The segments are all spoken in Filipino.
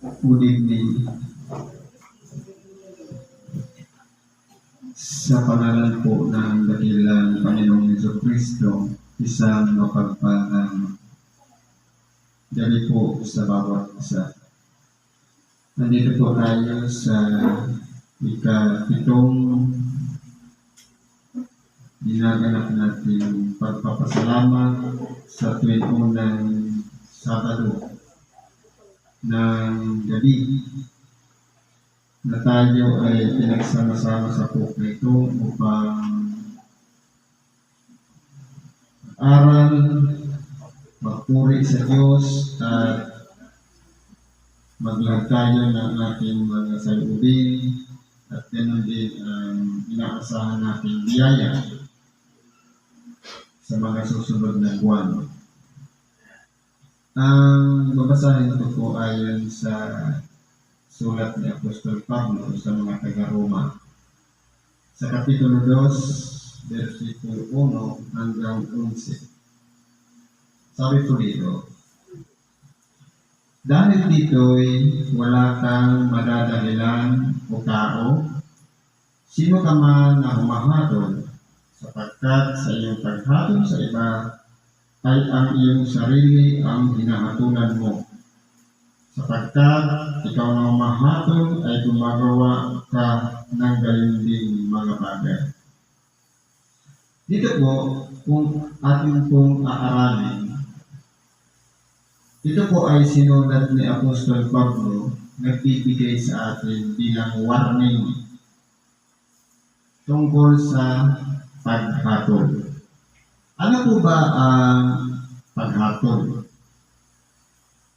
Good evening. Sa pangalan po ng dakilang Panginoong Jesucristo, isang mapagpalang gabi po sa bawat isa. Nandito po tayo sa ika-pitong ginaganap natin pagpapasalamat sa tuwing unang Sabado ng gabi na tayo ay pinagsama-sama sa puso ito upang aral, magpuri sa Diyos at maglahad tayo ng ating mga salubin at ganoon din ang inaasahan nating biyaya sa mga susunod na buwan. Ang babasahin ko po ayon sa sulat ni Apostol Pablo sa mga taga-Roma. Sa Kapitulo 2, versikulo 1 hanggang 11. Sabi po dito, dahil dito'y wala kang madadahilan o tao, sino ka man na humahatol, sapagkat sa iyong paghatol sa iba, ay ang iyong sarili ang hinahatulan mo. Sapagkat ikaw na humahatol ay gumagawa ka ng galinding mga bagay. Dito po, kung ating pong aaralin, ito po ay sinulat ni Apostol Pablo, nagbibigay sa atin bilang warning tungkol sa paghatol. Ano po ba ang paghatol?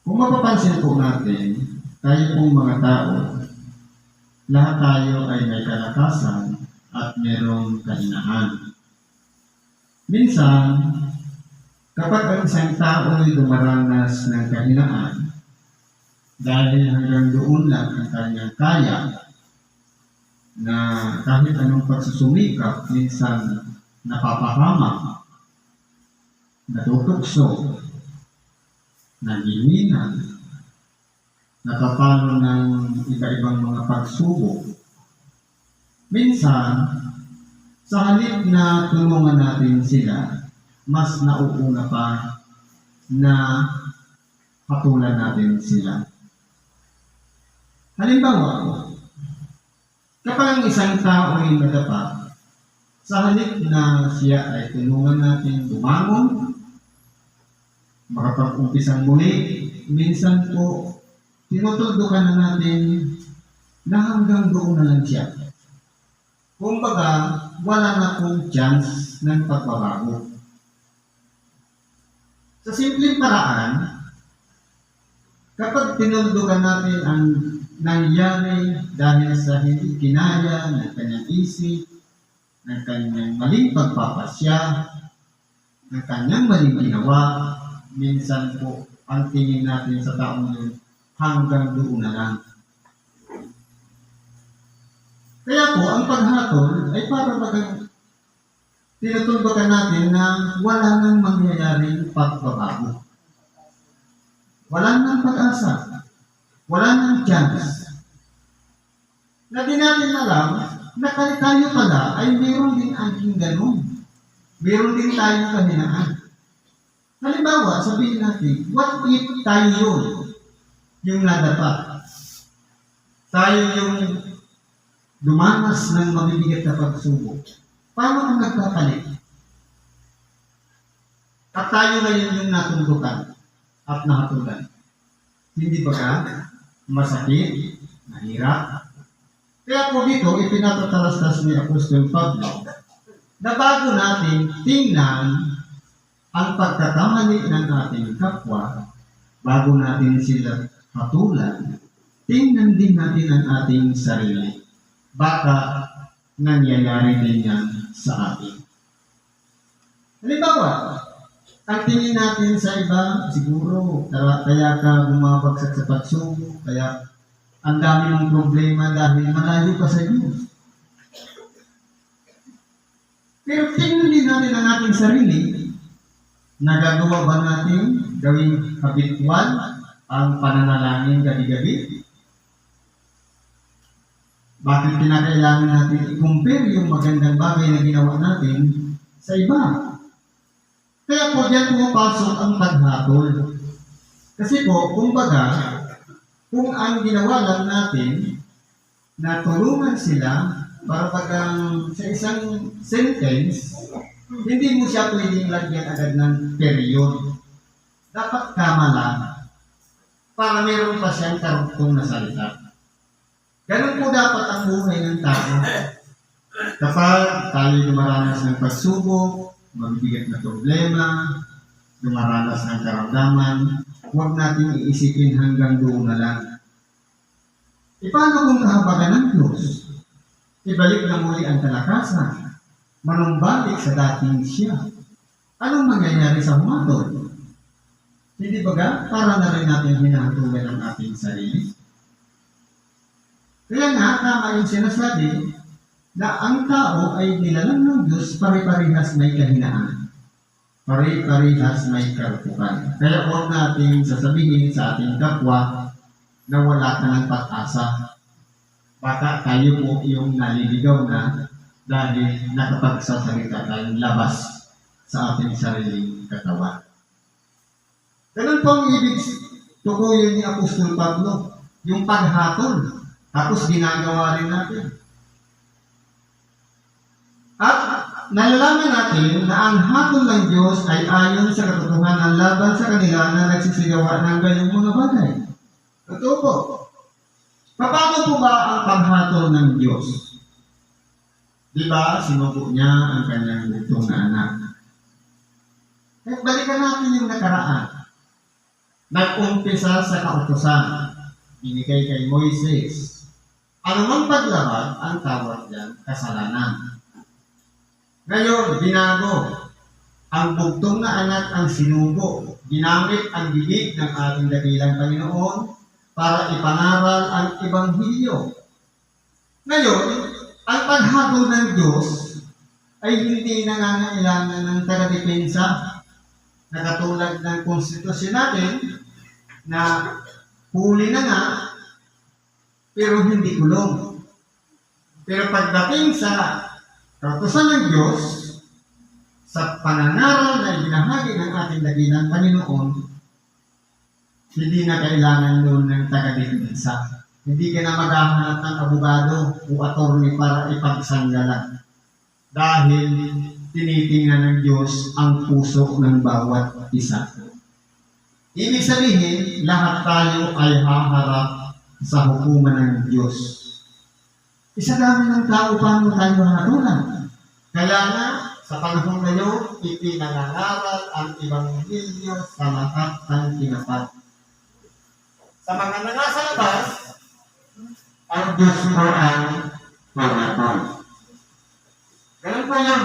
Kung mapapansin po natin, tayo pong mga tao, lahat tayo ay may kalakasan at mayroong kahinaan. Minsan, kapag ang isang tao ay dumaranas ng kahinaan, dahil hanggang doon lang ang kanyang kaya, na kahit anong pagsusumikap, minsan napapahamak, natutukso, naghihina, napapalo ng iba-ibang mga pagsubok. Minsan, sa halip na tulungan natin sila, mas nauuna pa na patulan natin sila. Halimbawa, kapag ang isang tao ay nadapa, sa halip na siya ay tulungan natin bumangon, makapag-umpisang muli, minsan po, tinutuldukan na natin na hanggang doon na lang siya. Kumbaga, wala na pong chance ng pagbabago. Sa simpleng paraan, kapag tinuldukan natin ang nangyari dahil sa hindi kinaya ng kanyang isip, ng kanyang maling pagpapasya, ng kanyang maling ginawa, minsan po, ang tingin natin sa taong yun, hanggang doon na lang. Kaya po, ang paghatol ay para bagang tinutulbakan natin na wala nang mangyayaring pagbabago. Wala nang pag-asa. Wala nang chance. Na di natin alam na tayo pala ay mayroon din aging ganun. Mayroon din tayong kahinaan. Halimbawa, sabihin natin, what if tayo yun, yung nadapa? Tayo yung dumanas ng mabibigat na pagsubok. Paano kung nagpapalit? At tayo ngayon yung natuldukan at nahatulan. Hindi ba ka masakit, mahirap? Kaya po dito, ipinatatalastas ni Apostol Pablo na bago natin tingnan ang pagkakamali ng ating kapwa, bago natin sila hatulan, tingnan din natin ang ating sarili. Baka nangyayari din yan sa atin. Halimbawa, ang tingin natin sa iba, siguro, kaya ka bumabagsak sa pagsubok, kaya ang dami ng problema dahil malayo ka sa Diyos. Pero tingnan din natin ang ating sarili, nagagawa ba natin gawing habitual ang pananalangin gabi-gabi? Bakit kinakailangan natin i-compare yung magandang bagay na ginawa natin sa iba? Kaya po diyan pumapasok ang paghatol. Kasi po, kumbaga, kung ang ginawa lang natin na tulungan sila para bagang sa isang sentence, hindi mo siya pwedeng lagyan agad ng period. Dapat kama lang para meron pa siyang karugtong na salita. Ganun po dapat ang buhay ng tao. Kapag tayo dumaranas ng pagsubok, mabibigat na problema, dumaranas ng karamdaman, huwag natin iisipin hanggang doon na lang. Paano kung kahabagan ng Diyos? Ibalik na muli ang kalakasan, manumbalik sa dating siya. Anong mangyayari sa humatol? Hindi ba para na rin natin hinahatulan ang ating sarili? Kaya nga, tama yung sinasabi na ang tao ay nilalang ng Diyos pare-parehas may kahinaan. Pare-parehas may karupukan. Kaya huwag natin sasabihin sa ating kapwa na wala ka ng pag-asa. Baka tayo po yung naliligaw na dahil nakapagsasalita tayong labas sa ating sariling katawan. Ganun po ang ibig tukuyin ni Apostol Pablo, yung paghatol. Tapos ginagawa rin natin. At nalalaman natin na ang hatol ng Diyos ay ayon sa katotohanan laban sa kanila na nagsisigawa ng ganyang mga bagay. Totoo po. Paano po ba ang paghatol ng Diyos? Di ba, sinubo niya ang kanyang bugtong na anak. At balikan natin yung nakaraan. Nag-umpisa sa kautusan. Binigay kay Moises. Anumang paglabag, ang tawag diyan, kasalanan. Ngayon, binago. Ang bugtong na anak ang sinubo. Ginamit ang bibig ng ating dakilang Panginoon para ipangaral ang Ebanghelyo. Ngayon, ang paghatol ng Diyos ay hindi nangangailangan ng taga-depensa na katulad ng konstitusyon natin na huli na nga pero hindi kulong. Pero pagdating sa kautusan ng Diyos, sa panangaral na ibinahagi ng ating dakilang Panginoon, hindi na kailangan noon ng taga-depensa. Hindi ka na maghahanap ng abogado o attorney para ipagsanggala. Dahil tinitingnan ng Diyos ang puso ng bawat isa. Ibig sabihin, lahat tayo ay haharap sa hukuman ng Diyos. Isa dami ng tao paano tayo hatulan. Kaya nga, sa panahon ngayon, ipinangangaral ang Ebanghelyo sa lahat ng tinapat. Sa mga nasa labas, ang Diyos mo ang panatol. Ganun po yan.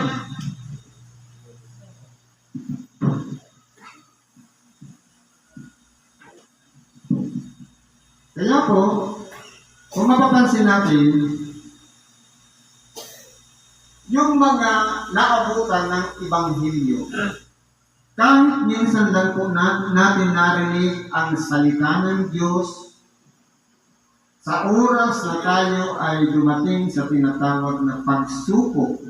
Kaya po, kung mapapansin natin, yung mga naabutan ng Ebanghelyo, kahit minsan lang po natin narinig ang salita ng Diyos, sa oras na tayo ay dumating sa tinatawag na pagsupok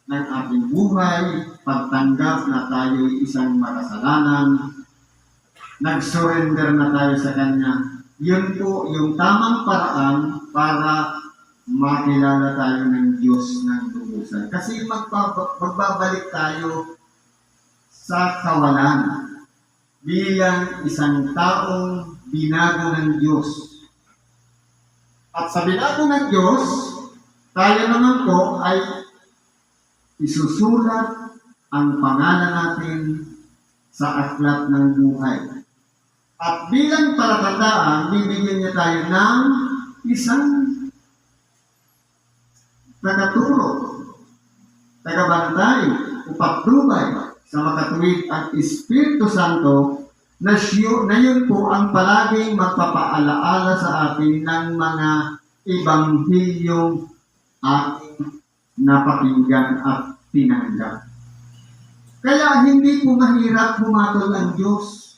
ng ating buhay, pagtanggap na tayo isang makasalanan, nag-surrender na tayo sa Kanya, yun po yung tamang paraan para makilala tayo ng Diyos ng lubusan. Kasi magbabalik tayo sa kawalan bilang isang taong binago ng Diyos. At sa binago ng Diyos, tayo naman po ay isusulat ang pangalan natin sa aklat ng buhay. At bilang palatandaan, bibigyan niya tayo ng isang tagaturo, tagabantay, upatnubay sa makatuwid ang Espiritu Santo na yun po ang palaging magpapaalaala sa atin ng mga Ebanghilyong ating napakinggan at tinanggap. Kaya hindi po mahirap humatol ang Diyos.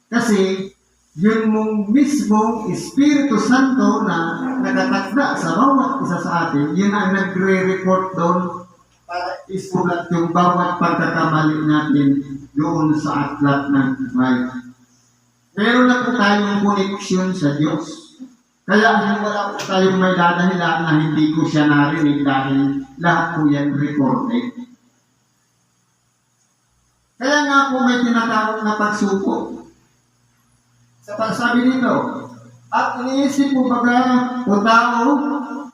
Kasi yun mong mismong Espiritu Santo na nakatakda sa bawat isa sa atin, yun ang nagre-report doon para isulat yung bawat pagkakamali natin doon sa aklat ng buhay. Meron na po tayong connection sa Diyos. Kaya wala po tayong may dadahilan na hindi ko siya narinig dahil lahat po yan recorded. Kaya nga po may tinatawag na pagsubok. Sa pagsabi nito, at iniisip mo baga o tao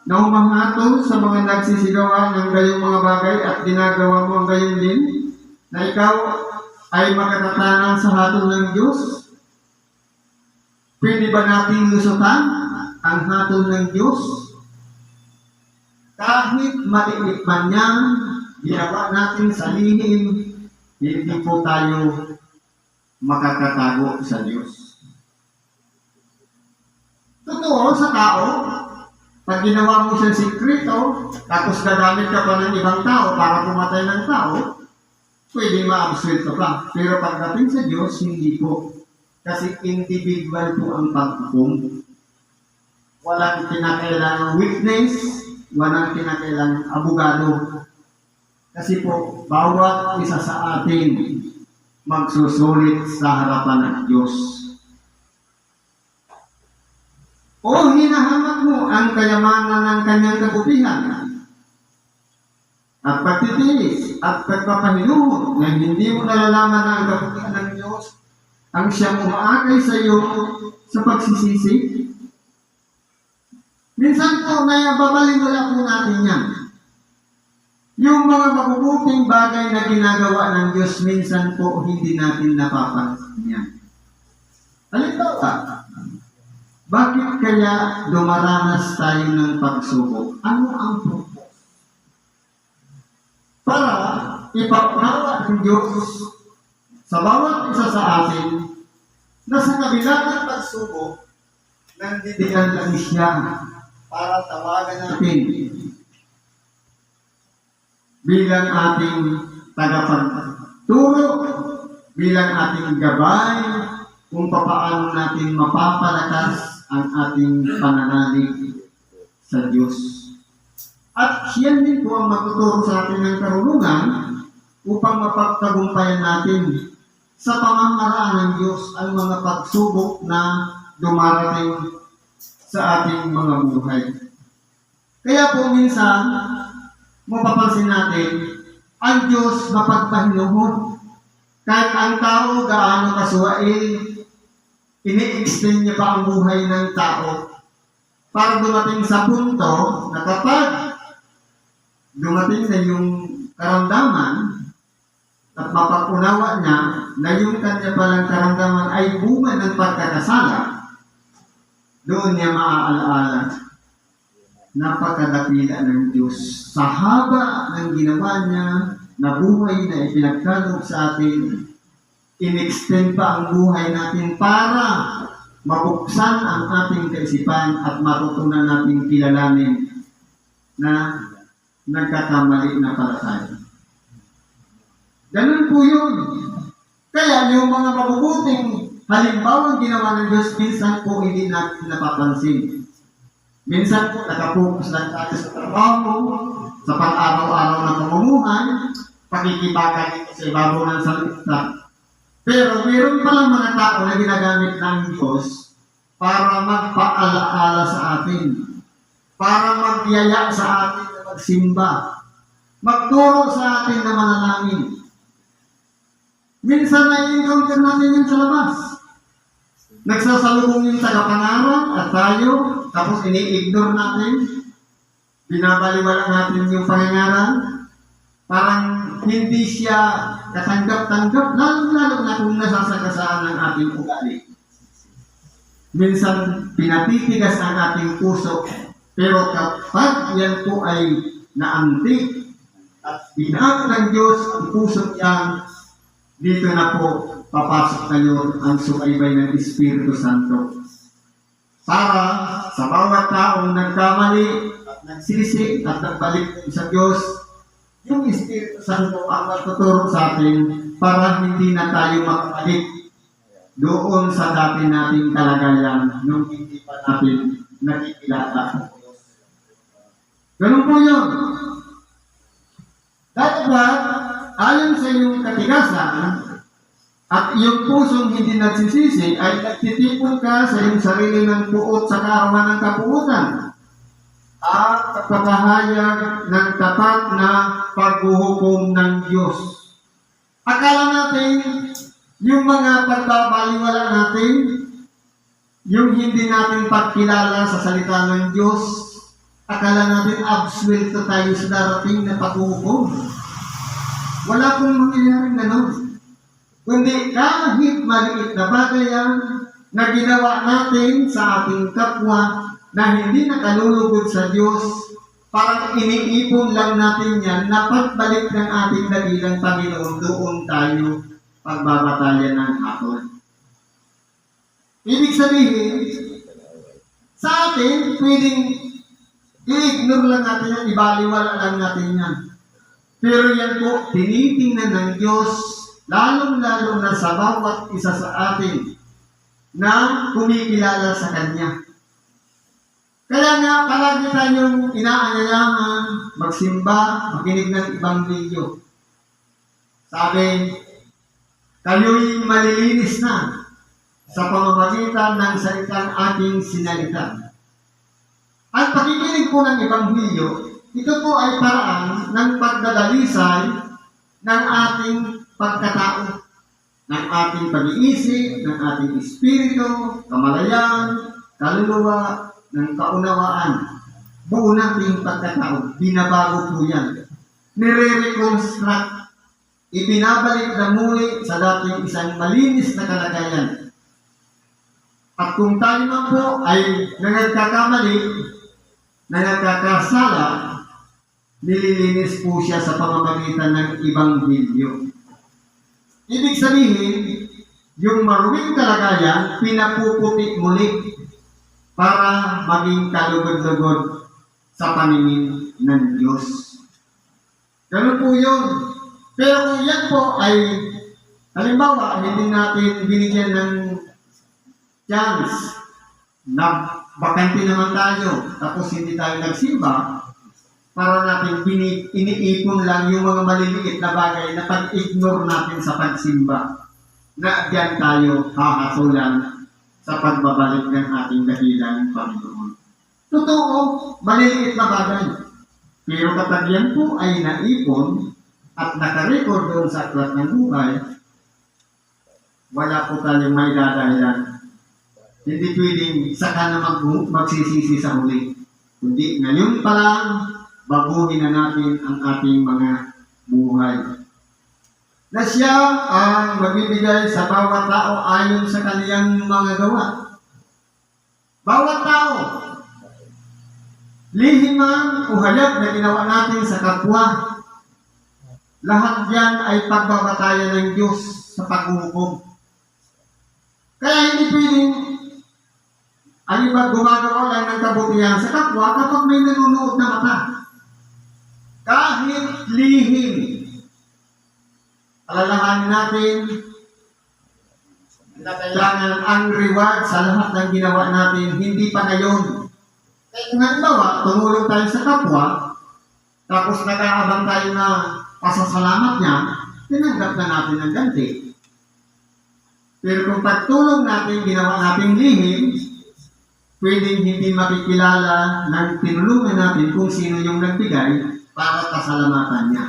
na humahatol sa mga nagsisigawa ng gayong mga bagay at ginagawa mo ang gayon din, na ikaw ay makatatanan sa hatol ng Diyos? Pwede ba nating lusutan ang hatol ng Diyos? Kahit maliit man yan, ginawa natin sa lihim, hindi po tayo makakatago sa Diyos. Totoo sa tao, pag ginawa mo siya sikreto, tapos gagamit ka pa ng ibang tao para pumatay ng tao, pwede ma-absuelto ka. Pero pagdating sa Diyos, hindi po. Kasi individual po ang paghukom. Walang kinakailangang witness, walang kinakailangang abogado. Kasi po, bawat isa sa atin magsusulit sa harapan ng Diyos. O hinahanap mo ang kayamanan ng kanyang kabutihan at pagtitiis at pagpapahinuhod na hindi mo nalalaman na ang kabutihan ng Diyos ang siyang umaakay sa iyo sa pagsisisi. Minsan po, nababalingala po natin yan. Yung mga mabubuting bagay na ginagawa ng Diyos, minsan po hindi natin napapansin yan. Halimbawa, bakit kaya dumaranas tayo ng pagsubok? Ano ang purpose? Para ipaunawa ng Diyos sa bawat isa sa atin na sa kabila ng pagsubok, nandidiyan lang siya para tawagan natin bilang ating tagapagturo, bilang ating gabay, kung paano natin mapapalakas ang ating pananalig sa Diyos. At siya din po ang magtuturo sa atin ng karunungan upang mapagtagumpayan natin sa pamamaraan ng Diyos ang mga pagsubok na dumarating sa ating mga buhay. Kaya po minsan, mapapansin natin, ang Diyos mapagpahinuhod. Kahit ang tao gaano kasuwain, ini-extend niya pa ang buhay ng tao para dumating sa punto na kapag dumating na yung karamdaman at mapag-unawa niya na yung kanya palang karamdaman ay bunga ng pagkakasala, doon niya maaalaala. Napakadakila ng Diyos sa haba ng ginawa niya na buhay na ipinagkaloob sa atin. In-extend pa ang buhay natin para mabuksan ang ating kaisipan at matutunan natin kilalanin na nagkakamali na pala tayo. Ganun po yun. Kaya yung mga mabubuting halimbawa ginawa ng Diyos, minsan po hindi natin napapansin. Minsan po nakapokus lang tayo sa trabaho, sa pang-araw-araw na pamumuhay, pakikibaka dito sa ibabaw ng salita. Pero mayroon palang mga tao na ginagamit ng Diyos para magpaalaala sa atin, para magyaya sa atin na magsimba, magturo sa atin na manalangin. Minsan na-encounter natin yun sa labas. Nagsasalubong yung tagapangarap at tayo, tapos ini-ignore natin, binabaliwala natin yung pangangaral, parang hindi siya katanggap-tanggap, lalo-lalo na kung nasasagasaan ng ating ugali. Minsan, pinatitigas ang ating puso, pero kapag yan po ay naantig at binago ng Diyos ang puso yan, dito na po papasok ngayon ang sumaybay ng Espiritu Santo. Para sa bawat taong nagkamali at nagsisi at nagbalik sa Diyos, yung Espiritu Santo ang magtuturo sa atin para hindi na tayo makabalik doon sa dati nating kalagayan nung hindi pa natin nakikilala ang Diyos. Ganun po yun. Dapat, ayon sa iyong katigasan, at iyong pusong hindi nagsisisi, ay nagtitipon ka sa iyong sarili ng puot sa kaarawan ng kapuutan at pagpapahayag ng tapat na paghuhukom ng Diyos. Akala natin, yung mga pagbabaliwala natin, yung hindi natin pagkilala sa salita ng Diyos, akala natin absuelto tayo sa darating na paghuhukom. Wala pong mangyayaring ganon. Kundi kahit maliit na bagay yan na ginawa natin sa ating kapwa na hindi nakalulugod sa Diyos, parang iniipon lang natin yan na pagbalik ng ating dakilang Panginoon, doon tayo pagbabatayan ng hatol. Ibig sabihin, sa atin, pwedeng i-ignore lang natin yan, ibaliwala lang natin yan. Pero yan po, tinitingnan ng Diyos, lalong-lalo na sa bawat isa sa atin na kumikilala sa Kanya. Kaya nga, palagi tayong inaanyayahan, magsimba, makinig ng ibang video. Sabi, kayo'y malilinis na sa pamamagitan ng salitang ating sinalita. At pakikinig po ng Ebanghelyo, ito po ay paraan ng pagdadalisay ng ating pagkatao, ng ating pag-iisip, ng ating espiritu, kamalayan, kaluluwa, ng kaunawaan. Buo nating pagkatao, binabago po yan. Nire-reconstruct, ibinabalik na muli sa dating isang malinis na kalagayan. At kung tayo man po ay nagkakamali, nagkakasala, nililinis po siya sa pamamagitan ng Ebanghelyo. Ibig sabihin, yung maruming kalagayan, pinapuputi muli para maging kalugod-lugod sa paningin ng Diyos. Ganun po yun. Pero kung yan po ay, halimbawa, hindi natin binigyan ng chance na bakante naman tayo, tapos hindi tayo nagsimba, para natin iniipon lang yung mga maliliit na bagay na pag-ignore natin sa pagsimba, na diyan tayo hahatulan sa pagbabalik ng ating dakilang Panginoon. Totoo, maliliit na bagay. Pero kapag yan po ay naipon at nakarecord doon sa aklat ng buhay, wala po tayong may dadahilan. Hindi pwedeng saka na magsisisi sa huli. Kundi ngayon pa lang, baguhin na natin ang ating mga buhay. Na siya ang magbibigay sa bawat tao ayon sa kaniyang mga gawa. Bawat tao, lihim man o hayag na ginawa natin sa kapwa, lahat yan ay pagbabatayan ng Diyos sa paghuhukom. Kaya hindi pwedeng ang iba gumagawa lang ng kabutihan sa kapwa kapag may nanonood na mata. Kahit lihim, alalahanin natin na kailangan ang reward sa lahat ng ginawa natin, hindi pa ngayon. Kaya kung halimbawa, tumulong tayo sa kapwa, tapos nag-aabang tayo na pasasalamat niya, tinanggap na natin ang ganti. Pero kung pagtulong natin, ginawa natin lihim, pwedeng hindi makikilala ng tinulungan natin kung sino yung nagbigay para pasalamatan niya.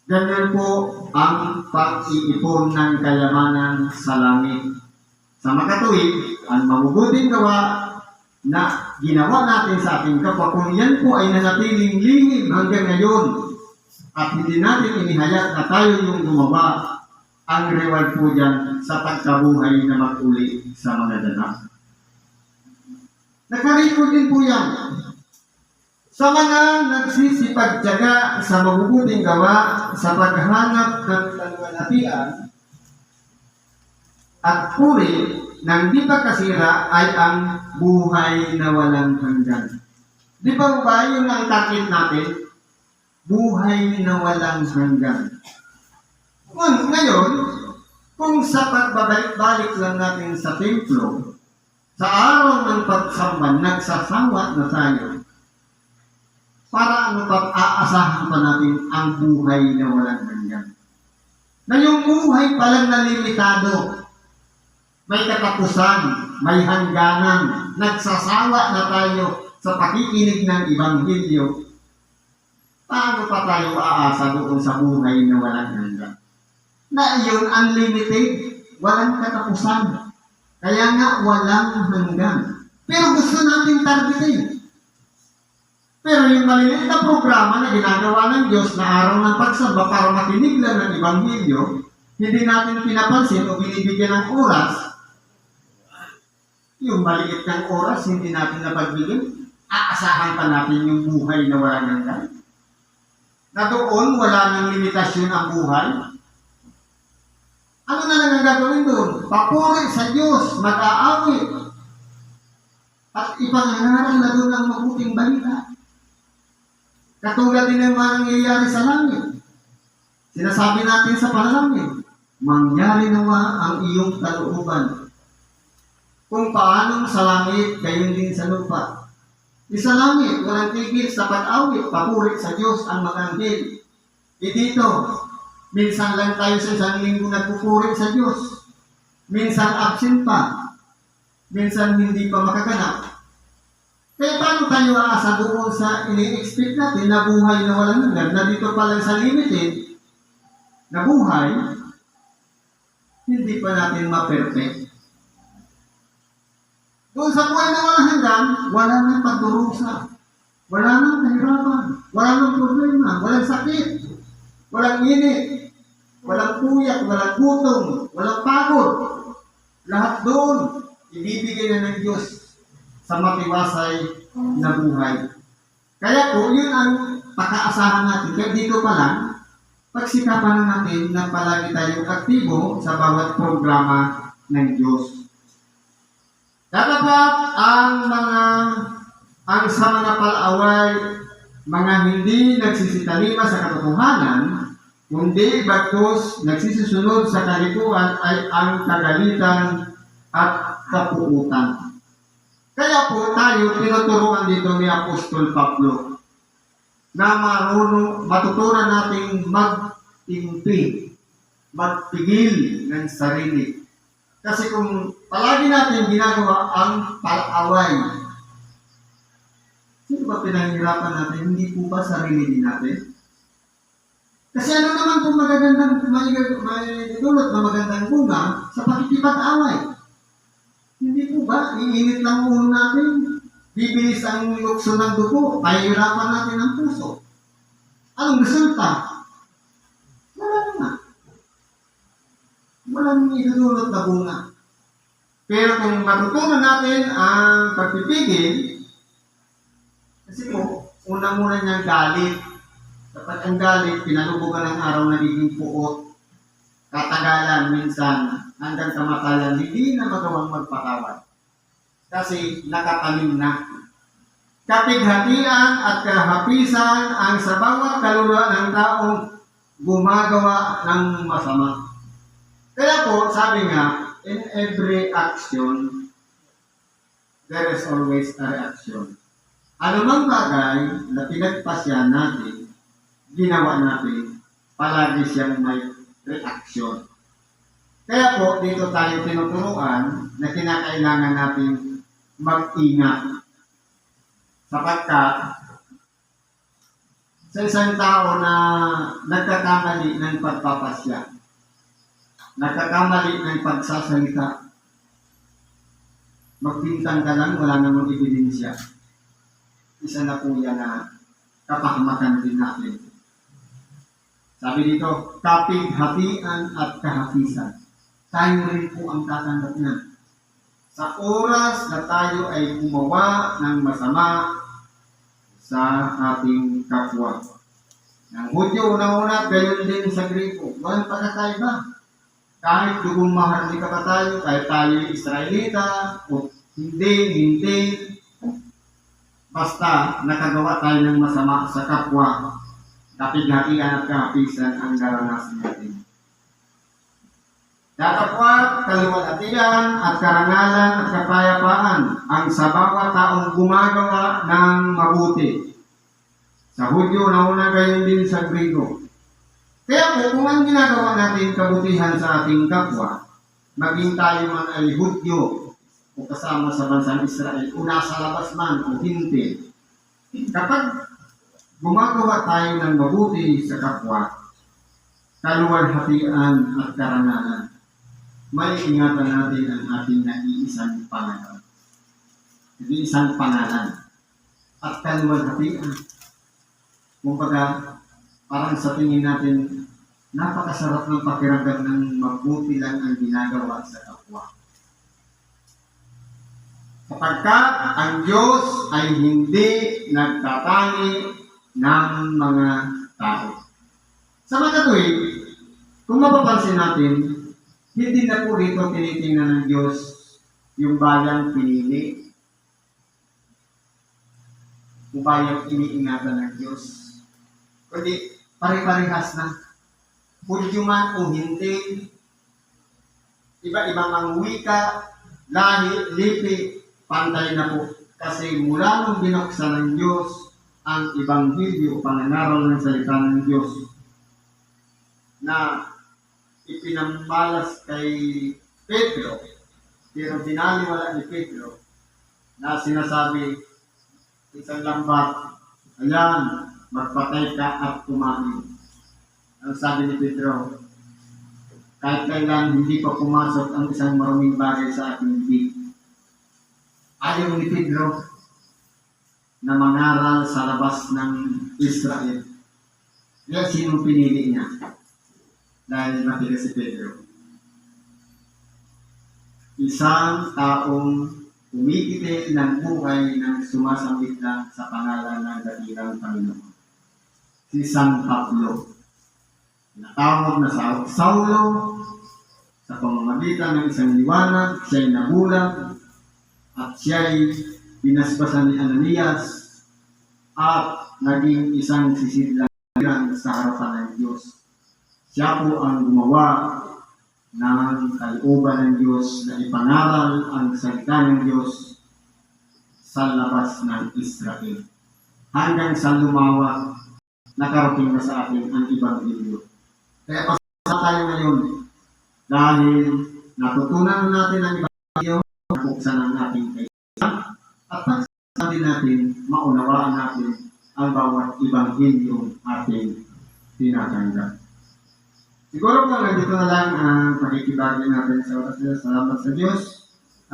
Ganyan po ang pag-iipon ng kayamanan sa langit. Sa makatuwid, ang mabubuting gawa na ginawa natin sa ating kapwa, kung yan po ay nanatiling lihim hanggang ngayon at hindi natin inihayag na tayo yung gumawa, ang reward po dyan sa pagkabuhay na mag-uli sa mga danak. Nakarecord din po yan. Sa mga nagsisipagtyaga sa mabubuting gawa sa paghahanap ng kaluwalhatian at puri ng di pagkasira ay ang buhay na walang hanggan. Di ba yun ang takip natin? Buhay na walang hanggan. Ngayon, Kung sa pagbabalik-balik lang natin sa templo, sa araw ng pagsamba, nagsasawa na tayo, para ano pa aasahan pa natin ang buhay na walang hanggan. Na yung buhay palang nalimitado, may katapusan, may hangganan, nagsasawa na tayo sa pakikinig ng Ebanghelyo, paano pa tayo aasa doon sa buhay na walang hanggan? Na yun, unlimited, walang katapusan. Kaya nga, walang hanggan. Pero gusto natin targetin. Pero yung maliliit na programa na ginagawa ng Diyos na araw ng pagsamba para makinig lang ng Ebanghelyo, hindi natin pinapansin o binibigyan ng oras, yung maliit ng oras, hindi natin napagbigyan, aasahan pa natin yung buhay na walang hanggan. Na doon, wala nang limitasyon ang buhay. Ano na lang ang gagawin doon? Papuri sa Diyos, mag-aawit, at ipangaral na doon ang mabuting balita. Katulad din ang nangyayari sa langit. Sinasabi natin sa panalangin, mangyari nawa ang iyong kalooban. Kung paanong sa langit, gayon din sa lupa. Sa langit, walang tigil sa pag-awit, papuri sa Diyos ang mga anghel. Dito, minsan lang tayo sa isang linggo nagpupuri sa Diyos. Minsan absent pa. Minsan hindi pa makaganap. Kaya paano tayo aasa doon sa ini-expect natin na buhay na walang hanggan, na dito pa lang sa limited na buhay, hindi pa natin ma-perfect. Doon sa buhay na walang hanggan, wala nang pagdurusa, wala nang kahirapan, wala nang problema, walang sakit, walang init, walang puyak, walang gutom, walang pagod. Lahat doon, ibibigay na ng Diyos sa matiwasay na buhay. Kaya po, yun ang pakaasahan natin. Kaya dito pa lang, pagsikapan natin na palagi tayong aktibo sa bawat programa ng Diyos. Dapat ang sa mga palaway, mga hindi nagsisitalima sa katotohanan, kundi bagkus nagsisisunod sa kalikuan ay ang kagalitan at kapuutan. Kaya po tayo tinuturuan dito ni Apostol Pablo na matutunan nating magtimpi, magpigil ng sarili. Kasi kung palagi natin ginagawa ang palaway, sino ba pinahihirapan natin? Hindi po ba sarili din natin? Kasi ano naman kung magagandang may dulot na magandang bunga sa pakikipag-away? Hindi po ba? Iinit lang ulo natin. Bibilis ang lukso ng dugo. Mahihirapan natin ang puso. Anong resulta? Wala naman. Walang idudulot na bunga. Pero kung matutunan natin ang pagpipigil, kasi po, unang-una niyang galit. Dapat ang galit, pinalubugan ng araw nagiging puot. Katagalan minsan, hanggang kamatayan, hindi na magawang magpatawad. Kasi nakatanim na. Kapighatian at kahapisan ang sa bawat kaluluwa ng taong gumagawa ng masama. Kaya po, sabi nga, in every action, there is always a reaction. Ano mang bagay na pinagpasya natin, ginawa natin, palagi siyang may reaction. Kaya po, dito tayo tinuturuan na kinakailangan natin mag-ingat. Sapagkat sa isang tao na nagkakamali ng pagpapasya, nagkakamali ng pagsasalita, magbintang ka lang, wala namang ebidensya. Isa na po yan na kapahamakan din natin. Sabi dito, kapighatian at kahapisan. Tayo rin po ang tatanggap niya. Sa oras na tayo ay gumawa ng masama sa ating kapwa. Ng Hudyo, una-una, gayon din sa Griko. Walang pagkakaiba. Kahit dugong maharlika pa tayo, kahit tayo Israelita, o hindi, basta nakagawa tayo ng masama sa kapwa, kapighatian at kahapisan ang daranasan natin. Datapwat, kaluwalhatian at karangalan at kapayapaan ang sa bawat taong gumagawa ng mabuti. Sa Hudyo, nauna gayon din sa Grigo. Kaya po, kung ang ginagawa natin kabutihan sa ating kapwa, maging tayo man ay Hudyo o kasama sa bansang Israel, o nasa labas man o hindi, kapag gumagawa tayo ng mabuti sa kapwa, kaluwalhatian at karangalan, may ingatan natin ang ating nag-iisang pangalan. Nag-iisang pangalan. At kaluwalhatian. Kumbaga, parang sa tingin natin, napakasarap ng pakiramdam ng mabuti lang ang ginagawa sa kapwa. Sapagkat ang Diyos ay hindi nagtatangi ng mga tao. Sa mga katuwid, kung mapapansin natin, hindi na po rito tinitingnan ng Diyos yung bayang pinili, yung bayang iniingatan ng Diyos. Kundi pare-parehas na. Hudyo man o hindi, iba-iba ang wika, lahi, lipi, pantay na po. Kasi mula nung binuksan ng Diyos ang Ebanghelyo o pangangaral ng salita ng Diyos na ipinamalas kay Pedro, pero binaliwala ni Pedro na sinasabi, isang lambat, ayan, magpatay ka at kumain. Ang sabi ni Pedro, kahit kailan hindi pa pumasok ang isang maruming bagay sa ating bibig. Ayaw ni Pedro na mangaral sa labas ng Israel. Kaya sino pinili niya? Dahil matigas si Pedro. Isang taong umiitil ng buhay ng sumasambit lang sa pangalan ng dakilang Panginoon. Si San Pablo. Natawag na sa Saulo sa pamamagitan ng isang liwanag, siya'y nabulag at siya'y pinaspasan ni Ananias at naging isang sisidlang sa harapan ng Diyos. Siya po ang gumawa ng kalooban ng Diyos na ipangaral ang salita ng Diyos sa labas ng Israel. Hanggang sa lumawak, nakarating na sa atin ang Ebanghelyo. Kaya pasalamat tayo ngayon dahil natutunan natin ang Ebanghelyo, buksan ang ating kaisipan, at pagsasabi natin, maunawaan natin ang bawat Ebanghelyo ating tinatanggap. Siguro po, nandito na lang ang pakikibagay natin sa oras nila. Salamat sa Diyos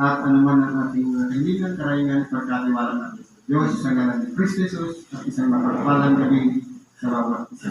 at anuman ang ating kaibigan, karaingan, pagkatiwala natin sa Diyos, sa ngalan ni Kristo Jesus, at isang mapagpalang gabi sa bawat isa.